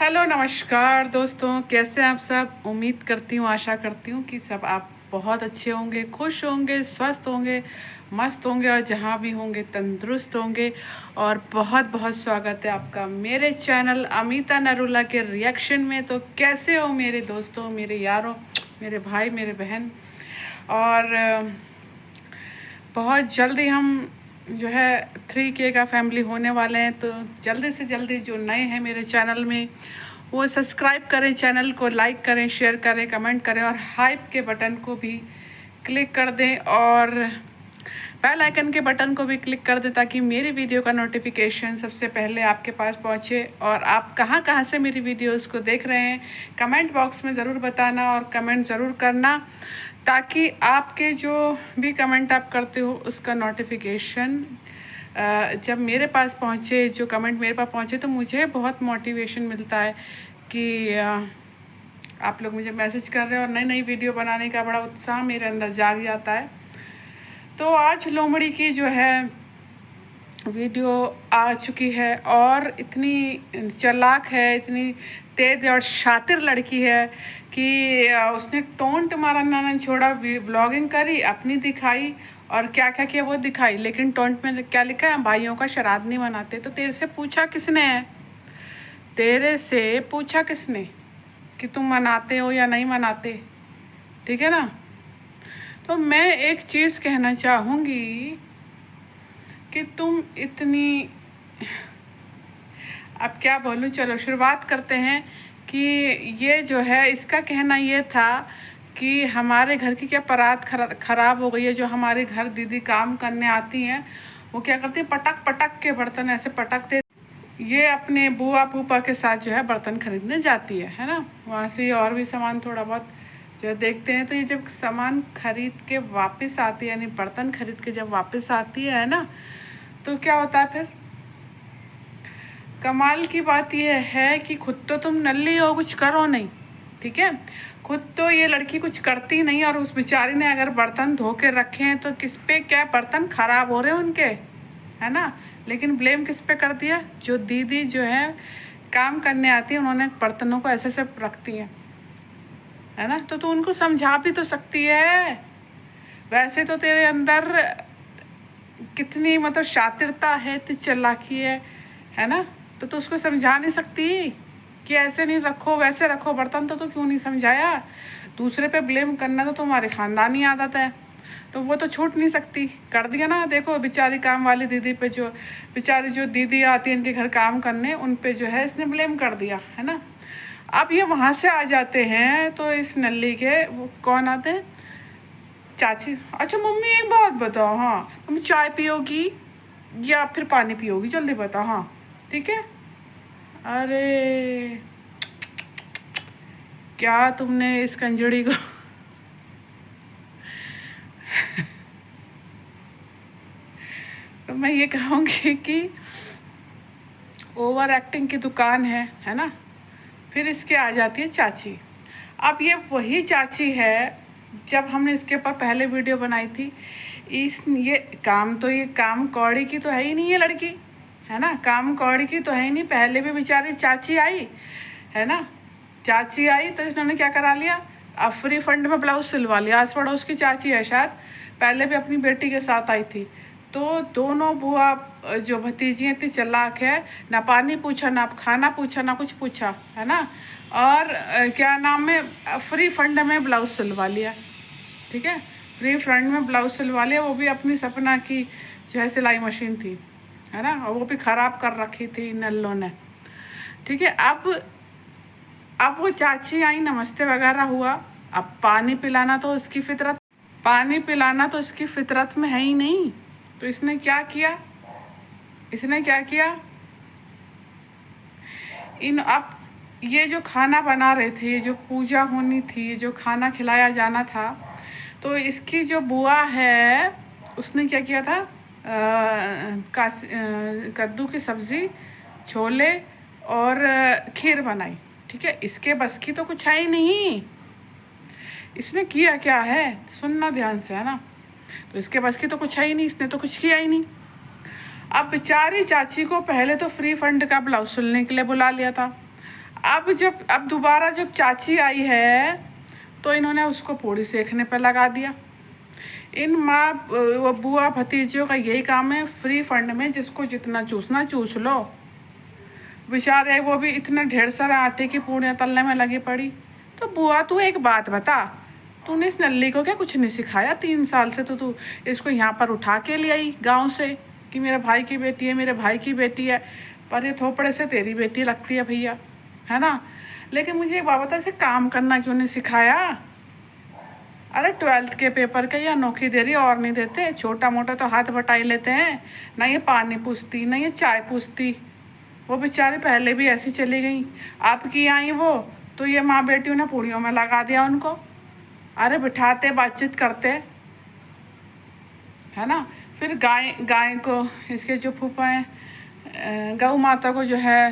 Hello नमस्कार दोस्तों, कैसे हैं आप सब। उम्मीद करती हूँ, आशा करती हूँ कि सब आप बहुत अच्छे होंगे, खुश होंगे, स्वस्थ होंगे, मस्त होंगे और जहाँ भी होंगे तंदुरुस्त होंगे। और बहुत बहुत स्वागत है आपका मेरे चैनल अमिता नरूला के रिएक्शन में। तो कैसे हो मेरे दोस्तों, मेरे यारों, मेरे भाई, मेरे बहन। और बहुत जल्दी हम जो है 3K का फैमिली होने वाले हैं। तो जल्दी से जल्दी जो नए हैं मेरे चैनल में वो सब्सक्राइब करें, चैनल को लाइक करें, शेयर करें, कमेंट करें और हाइप के बटन को भी क्लिक कर दें और बेल आइकन के बटन को भी क्लिक कर दें ताकि मेरी वीडियो का नोटिफिकेशन सबसे पहले आपके पास पहुंचे। और आप कहां कहां से मेरी वीडियोस को देख रहे हैं कमेंट बॉक्स में ज़रूर बताना और कमेंट ज़रूर करना, ताकि आपके जो भी कमेंट आप करते हो उसका नोटिफिकेशन जब मेरे पास पहुँचे, जो कमेंट मेरे पास पहुँचे, तो मुझे बहुत मोटिवेशन मिलता है कि आप लोग मुझे मैसेज कर रहे हो और नई नई वीडियो बनाने का बड़ा उत्साह मेरे अंदर जाग जाता है। तो आज लोमड़ी की जो है वीडियो आ चुकी है और इतनी चालाक है, इतनी तेज और शातिर लड़की है कि उसने टोंट मारना नहीं छोड़ा, व्लॉगिंग करी, अपनी दिखाई और क्या क्या किया वो दिखाई। लेकिन टोंट में क्या लिखा है, भाइयों का श्राद्ध नहीं मनाते। तो तेरे से पूछा किसने है, तेरे से पूछा किसने कि तुम मनाते हो या नहीं मनाते, ठीक है ना। तो मैं एक चीज़ कहना चाहूँगी कि तुम इतनी, अब क्या बोलूँ, चलो शुरुआत करते हैं। कि ये जो है, इसका कहना ये था कि हमारे घर की क्या परात खराब हो गई है। जो हमारे घर दीदी काम करने आती हैं वो क्या करती है, पटक पटक के बर्तन ऐसे पटकते। ये अपने बुआ फूफा के साथ जो है बर्तन खरीदने जाती है ना। वहाँ से और भी सामान थोड़ा बहुत जो है देखते हैं। तो ये जब सामान खरीद के वापस आती है, यानी बर्तन खरीद के जब वापस आती है ना, तो क्या होता है फिर। कमाल की बात यह है कि खुद तो तुम नल्ली हो, कुछ करो नहीं, ठीक है। खुद तो ये लड़की कुछ करती नहीं और उस बेचारी ने अगर बर्तन धो के रखे हैं तो किस पे, क्या बर्तन खराब हो रहे हैं उनके, है ना। लेकिन ब्लेम किस पे कर दिया, जो दीदी जो है काम करने आती है उन्होंने बर्तनों को ऐसे से रखती है ना। तो तू उनको समझा भी तो सकती है। वैसे तो तेरे अंदर कितनी मतलब शातिरता है, इतनी चालाकी है ना। तो तू उसको समझा नहीं सकती कि ऐसे नहीं रखो, वैसे रखो बर्तन। तो क्यों नहीं समझाया। दूसरे पे ब्लेम करना तो तुम्हारे ख़ानदानी आदत है, तो वो तो छूट नहीं सकती, कर दिया ना। देखो बेचारी काम वाली दीदी पे, जो बेचारी जो दीदी आती है इनके घर काम करने, उन पे जो है इसने ब्लेम कर दिया, है ना। अब ये वहाँ से आ जाते हैं तो इस नल्ली के वो कौन आते हैं, चाची। अच्छा मम्मी एक बात बताओ, हाँ मम्मी चाय पियोगी या फिर पानी पियोगी, जल्दी बताओ, हाँ ठीक है। अरे क्या तुमने इस कंजड़ी को तो मैं ये कहूँगी कि ओवर एक्टिंग की दुकान है ना। फिर इसके आ जाती है चाची। अब ये वही चाची है जब हमने इसके ऊपर पहले वीडियो बनाई थी। ये काम कौड़ी की तो है ही नहीं ये लड़की, है ना। काम कौड़ी की तो है ही नहीं। पहले भी बेचारी चाची आई, है ना। चाची आई तो इन्होंने क्या करा लिया, अब फ्री फंड में ब्लाउज सिलवा लिया। आस पड़ोस की चाची है शायद, पहले भी अपनी बेटी के साथ आई थी। तो दोनों बुआ जो भतीजी इतनी चालाक है, ना पानी पूछा, ना खाना पूछा, ना कुछ पूछा, है ना। और क्या नाम है, फ्री फंड में ब्लाउज सिलवा लिया, ठीक है। फ्री फंड में ब्लाउज सिलवा लिया, वो भी अपनी सपना की जो है सिलाई मशीन थी, है ना। और वो भी ख़राब कर रखी थी नल्लों ने, ठीक है। अब वो चाची आई, नमस्ते वगैरह हुआ। अब पानी पिलाना तो उसकी फितरत में है ही नहीं। तो इसने क्या किया, अब ये जो खाना बना रहे थे, ये जो पूजा होनी थी, जो खाना खिलाया जाना था, तो इसकी जो बुआ है उसने क्या किया था, कद्दू की सब्ज़ी, छोले और खीर बनाई, ठीक है। इसके बस की तो कुछ है ही नहीं। इसने किया क्या है, सुनना ध्यान से, है ना। तो इसके बस की तो कुछ है ही नहीं, इसने तो कुछ किया ही नहीं। अब बेचारी चाची को पहले तो फ्री फंड का ब्लाउज सिलने के लिए बुला लिया था। अब दोबारा जब चाची आई है तो इन्होंने उसको पूड़ी सेकने पर लगा दिया। इन माँ वो बुआ भतीजियों का यही काम है, फ्री फंड में जिसको जितना चूसना चूस लो। बेचारे वो भी इतना ढेर सारा आटे की पूड़ियाँ तलने में लगी पड़ी। तो बुआ तू एक बात बता, तूने इस नल्ली को क्या कुछ नहीं सिखाया? 3 साल से तो तू इसको यहाँ पर उठा के ले आई गांव से कि मेरे भाई की बेटी है, मेरे भाई की बेटी है, पर ये थोपड़े से तेरी बेटी लगती है भैया, है ना। लेकिन मुझे एक बात बता, इसे काम करना क्यों नहीं सिखाया? अरे 12th के पेपर के या नौकरी दे रही और नहीं देते? छोटा मोटा तो हाथ बटाई लेते हैं, ना ये पानी पूछती ना ये चाय पूछती। वो बेचारी पहले भी ऐसी चली गई, आपकी आई वो तो ये माँ बेटियों ने पूड़ियों में लगा दिया उनको। अरे बिठाते बातचीत करते, है ना। फिर गाय को इसके जो फूफा हैं गौ माता को जो है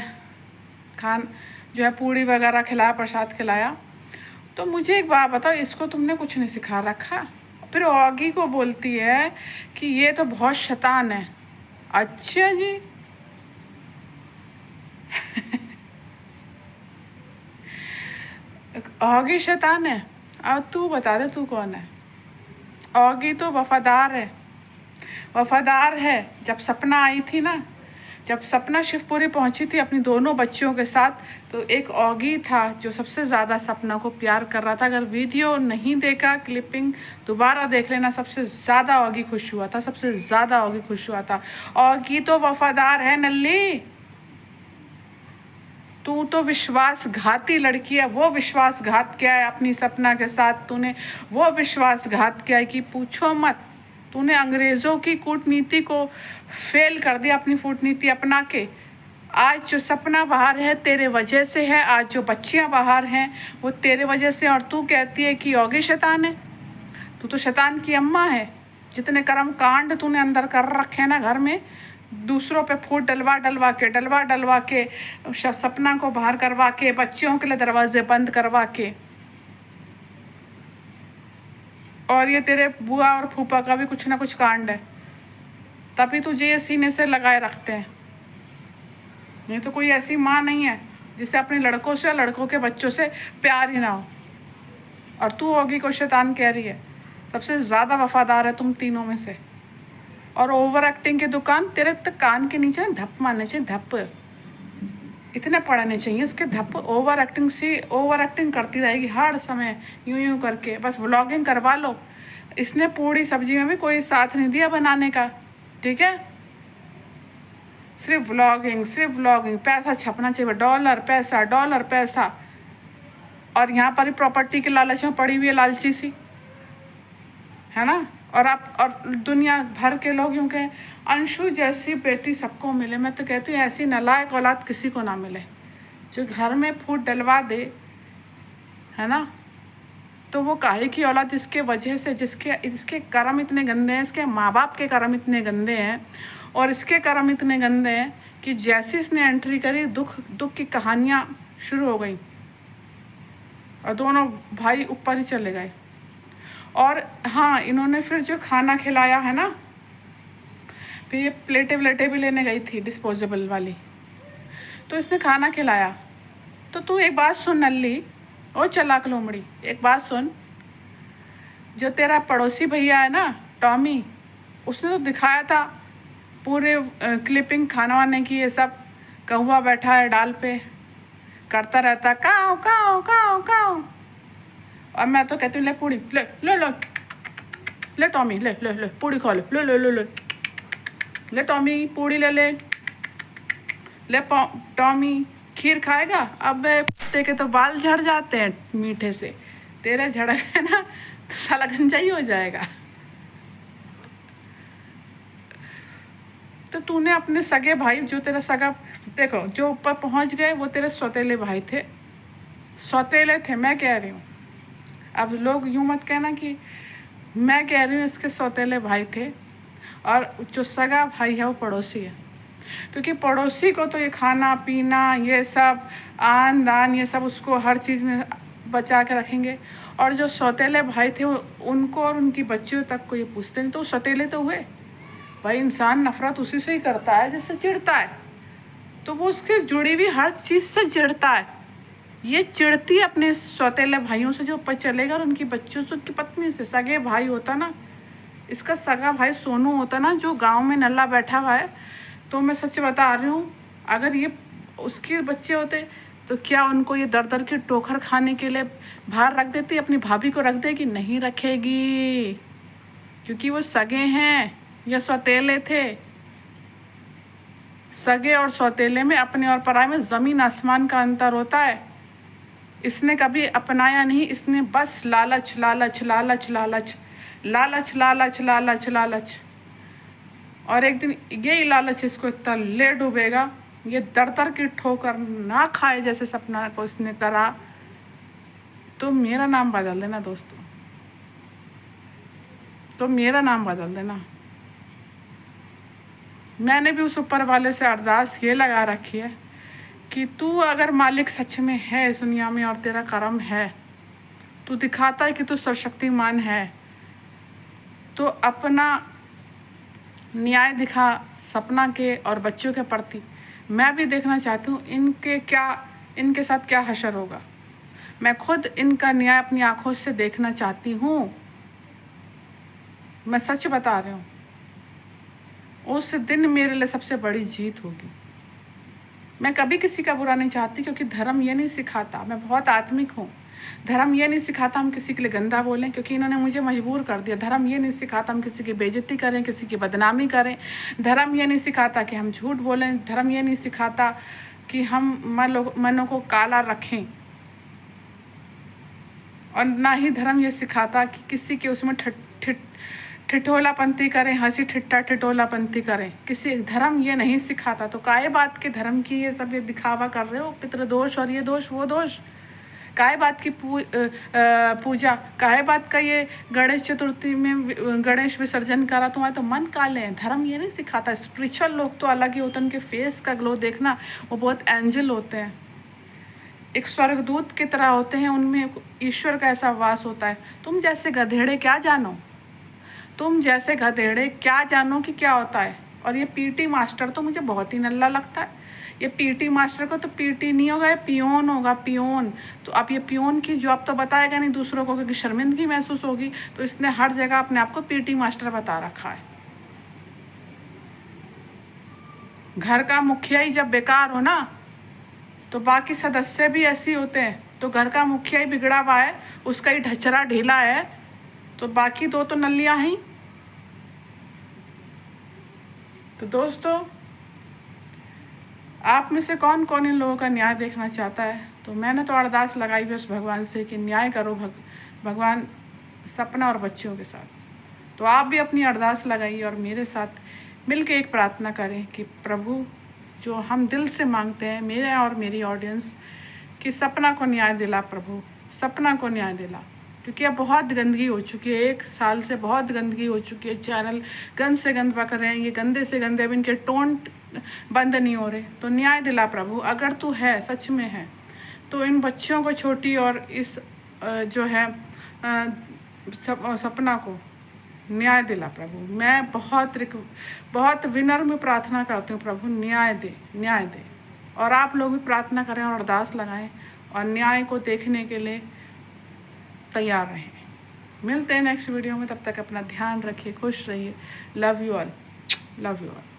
जो है पूड़ी वगैरह खिलाया, प्रसाद खिलाया। तो मुझे एक बात बताओ, इसको तुमने कुछ नहीं सिखा रखा? फिर ऑगी को बोलती है कि ये तो बहुत शैतान है। अच्छा जी ऑगी शैतान है? अब तू बता दे तू कौन है? ऑगी तो वफादार है, वफादार है। जब सपना आई थी ना, जब सपना शिवपुरी पहुंची थी अपनी दोनों बच्चियों के साथ, तो एक ऑगी था जो सबसे ज़्यादा सपना को प्यार कर रहा था। अगर वीडियो नहीं देखा, क्लिपिंग दोबारा देख लेना, सबसे ज़्यादा ऑगी खुश हुआ था, सबसे ज़्यादा ऑगी खुश हुआ था। ऑगी तो वफादार है नल्ली, तू तो विश्वासघाती लड़की है। वो विश्वासघात क्या है अपनी सपना के साथ? तूने वो विश्वासघात क्या है कि पूछो मत। तूने अंग्रेज़ों की कूटनीति को फेल कर दिया अपनी कूटनीति अपना के। आज जो सपना बाहर है तेरे वजह से है, आज जो बच्चियां बाहर हैं वो तेरे वजह से। और तू कहती है कि योगी शैतान है? तू तो शैतान की अम्मा है। जितने कर्म कांड तूने अंदर कर रखे हैं ना घर में, दूसरों पे फूट डलवा के सपना को बाहर करवा के, बच्चियों के लिए दरवाजे बंद करवा के, और ये तेरे बुआ और फूफा का भी कुछ ना कुछ कांड है, तभी तुझे ये सीने से लगाए रखते हैं। नहीं तो कोई ऐसी माँ नहीं है जिसे अपने लड़कों से, लड़कों के बच्चों से प्यार ही ना हो। और तू होगी को शैतान कह रही है। सबसे ज़्यादा वफादार है तुम तीनों में से। और ओवर एक्टिंग की दुकान तेरे तक कान के नीचे धप मारने चाहिए, धप इतने पढ़ने चाहिए इसके धप। ओवर एक्टिंग करती रहेगी हर समय, यूं करके बस व्लॉगिंग करवा लो। इसने पूरी सब्जी में भी कोई साथ नहीं दिया बनाने का, ठीक है। सिर्फ व्लॉगिंग, पैसा छपना चाहिए, डॉलर पैसा। और यहाँ पर ही प्रॉपर्टी के लालच में पड़ी हुई है, लालची सी, है ना। और दुनिया भर के लोग यूँ कहें अंशु जैसी बेटी सबको मिले। मैं तो कहती हूँ ऐसी नालायक औलाद किसी को ना मिले जो घर में फूट डलवा दे, है ना। तो वो काहे की औलाद जिसके वजह से, इसके कर्म इतने गंदे हैं, इसके माँ बाप के कर्म इतने गंदे हैं, और इसके कर्म इतने गंदे हैं कि जैसे इसने एंट्री करी दुख की कहानियाँ शुरू हो गई और दोनों भाई ऊपर ही चले गए। और हाँ, इन्होंने फिर जो खाना खिलाया है ना, फिर ये प्लेटें भी लेने गई थी डिस्पोजेबल वाली, तो इसने खाना खिलाया। तो तू एक बात सुन नल्ली, ओ चालाक लोमड़ी, एक बात सुन। जो तेरा पड़ोसी भैया है ना टॉमी, उसने तो दिखाया था पूरे क्लिपिंग खाना वाने की, ये सब कौवा बैठा है डाल पे करता रहता काव काव काव काव। और मैं तो कहती हूँ ले पूड़ी ले टॉमी, ले पूड़ी खा ले टॉमी, पूड़ी ले टॉमी। खीर खाएगा? अब कुत्ते के तो बाल झड़ जाते हैं मीठे से, तेरे झड़ गए ना तो साला गंजा ही हो जाएगा। तो तूने अपने सगे भाई, जो तेरा सगा, देखो जो ऊपर पहुंच गए वो तेरे सौतेले भाई थे, सौतेले थे, मैं कह रही हूँ। अब लोग यूँ मत कहना कि मैं कह रही हूँ, इसके सौतेले भाई थे। और जो सगा भाई है वो पड़ोसी है, क्योंकि पड़ोसी को तो ये खाना पीना, ये सब आन दान, ये सब उसको हर चीज़ में बचा के रखेंगे। और जो सौतेले भाई थे उनको और उनकी बच्चियों तक को ये पूछते नहीं, तो सौतेले तो हुए भाई। इंसान नफरत उसी से ही करता है जिससे चिढ़ता है, तो वो उसके जुड़ी हुई हर चीज़ से चिढ़ता है। ये चिढ़ती है अपने सौतेले भाइयों से जो ऊपर चलेगा, और उनकी बच्चों से, उनकी पत्नी से। सगे भाई होता ना, इसका सगा भाई सोनू होता ना, जो गांव में नल्ला बैठा हुआ है, तो मैं सच बता रही हूँ, अगर ये उसके बच्चे होते तो क्या उनको ये दर दर की टोकर खाने के लिए बाहर रख देती? अपनी भाभी को रख देगी? नहीं रखेगी, क्योंकि वो सगे हैं या सौतेले थे। सगे और सौतेले में, अपने और पराये में ज़मीन आसमान का अंतर होता है। इसने कभी अपनाया नहीं, इसने बस लालच लालच लालच लालच लालच लालच लालच लालच, और एक दिन यही लालच इसको इतना ले डूबेगा, ये दर दर की ठोकर ना खाए जैसे सपना को इसने करा, तो मेरा नाम बदल देना दोस्तों, तो मेरा नाम बदल देना। मैंने भी उस ऊपर वाले से अरदास ये लगा रखी है कि तू अगर मालिक सच में है इस दुनिया में और तेरा कर्म है, तू दिखाता है कि तू सर्वशक्तिमान है, तो अपना न्याय दिखा सपना के और बच्चों के प्रति। मैं भी देखना चाहती हूँ इनके साथ क्या हशर होगा। मैं खुद इनका न्याय अपनी आंखों से देखना चाहती हूँ। मैं सच बता रही हूँ, उस दिन मेरे लिए सबसे बड़ी जीत होगी। मैं कभी किसी का बुरा नहीं चाहती, क्योंकि धर्म ये नहीं सिखाता, मैं बहुत आत्मिक हूँ। धर्म ये नहीं सिखाता हम किसी के लिए गंदा बोलें, क्योंकि इन्होंने मुझे मजबूर कर दिया। धर्म ये नहीं सिखाता हम किसी की बेइज्जती करें, किसी की बदनामी करें। धर्म ये नहीं सिखाता कि हम झूठ बोलें। धर्म ये नहीं सिखाता कि हम मनों को काला रखें, और ना ही धर्म ये सिखाता कि किसी के उसमें ठिठोलापंती करें, हंसी ठिट्ठा ठिठोलापंती करें। किसी धर्म ये नहीं सिखाता। तो काय बात के धर्म की ये सब ये दिखावा कर रहे हो, पितृदोष और ये दोष वो दोष। काय बात की पूजा, काय बात का ये गणेश चतुर्थी में गणेश विसर्जन करा, तुम्हारे तो मन काले हैं। धर्म ये नहीं सिखाता। स्पिरिचुअल लोग तो अलग ही होते हैं, उनके फेस का ग्लो देखना, वो बहुत एंजल होते हैं, एक स्वर्गदूत की तरह होते हैं, उनमें ईश्वर का ऐसा वास होता है। तुम जैसे गधेड़े क्या जानो, तुम जैसे गधेड़े क्या जानो कि क्या होता है। और ये पीटी मास्टर तो मुझे बहुत ही नल्ला लगता है। ये पीटी मास्टर को तो पीटी नहीं होगा, ये पियोन होगा, पियोन। तो अब ये पियोन की जॉब तो बताएगा नहीं दूसरों को, क्योंकि शर्मिंदगी महसूस होगी, तो इसने हर जगह अपने आप को पीटी मास्टर बता रखा है। घर का मुखिया ही जब बेकार हो ना, तो बाकी सदस्य भी ऐसे होते हैं। तो घर का मुखिया ही बिगड़ा हुआ है, उसका ही ढचरा ढीला है, तो बाकी दो तो नल्लियां ही। तो दोस्तों, आप में से कौन कौन इन लोगों का न्याय देखना चाहता है? तो मैंने तो अरदास लगाई है उस भगवान से कि न्याय करो भगवान सपना और बच्चों के साथ। तो आप भी अपनी अरदास लगाइए और मेरे साथ मिल के एक प्रार्थना करें कि प्रभु, जो हम दिल से मांगते हैं, मेरे और मेरी ऑडियंस, कि सपना को न्याय दिला प्रभु, सपना को न्याय दिला। क्योंकि अब बहुत गंदगी हो चुकी है, 1 साल से बहुत गंदगी हो चुकी है। चैनल गंद से गंद पकड़ रहे हैं, ये गंदे से गंदे, अब इनके टोन बंद नहीं हो रहे। तो न्याय दिला प्रभु, अगर तू है, सच में है, तो इन बच्चों को, छोटी और इस जो है सपना को न्याय दिला प्रभु। मैं बहुत विनम्र प्रार्थना करती हूँ प्रभु, न्याय दे, न्याय दे। और आप लोग भी प्रार्थना करें और अरदास लगाएं और न्याय को देखने के लिए तैयार रहें। मिलते हैं नेक्स्ट वीडियो में, तब तक अपना ध्यान रखिए, खुश रहिए। Love you all, love you all.